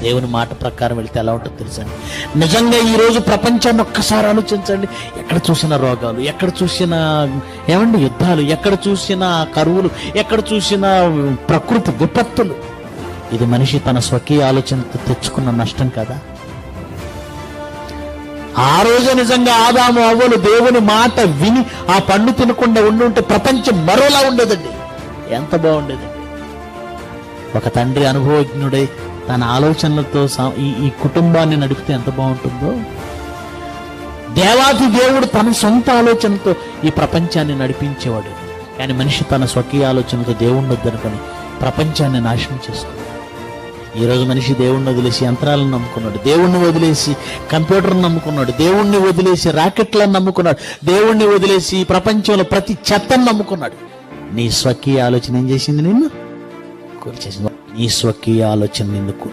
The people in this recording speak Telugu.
దేవుని మాట ప్రకారం వెళితే ఎలా ఉంటుందో తెలుసండి. నిజంగా ఈరోజు ప్రపంచాన్ని ఒక్కసారి ఆలోచించండి. ఎక్కడ చూసిన రోగాలు, ఎక్కడ చూసిన యుద్ధాలు, ఎక్కడ చూసిన కరువులు, ఎక్కడ చూసిన ప్రకృతి విపత్తులు. ఇది మనిషి తన స్వకీయ ఆలోచనతో తెచ్చుకున్న నష్టం కదా. ఆ రోజు నిజంగా ఆదాము అవ్వలు దేవుని మాట విని ఆ పండు తినకుండా ఉండుంటే ప్రపంచం మరోలా ఉండేదండి. ఎంత బాగుండేదండి. ఒక తండ్రి అనుభవజ్ఞుడై తన ఆలోచనలతో ఈ కుటుంబాన్ని నడిపితే ఎంత బాగుంటుందో. దేవాది దేవుడు తన సొంత ఆలోచనతో ఈ ప్రపంచాన్ని నడిపించేవాడు. కానీ మనిషి తన స్వకీయ ఆలోచనతో దేవుణ్ణి వద్దనుకొని ప్రపంచాన్ని నాశనం చేసుకున్నాడు. ఈరోజు మనిషి దేవుణ్ణి వదిలేసి యంత్రాలను నమ్ముకున్నాడు, దేవుణ్ణి వదిలేసి కంప్యూటర్ని నమ్ముకున్నాడు, దేవుణ్ణి వదిలేసి రాకెట్లను నమ్ముకున్నాడు, దేవుణ్ణి వదిలేసి ప్రపంచంలో ప్రతి చెత్తను నమ్ముకున్నాడు. నీ స్వకీయ ఆలోచన ఏం చేసింది? నిన్ను కూల్చేసింది. నీ స్వకీయ ఆలోచన నిన్ను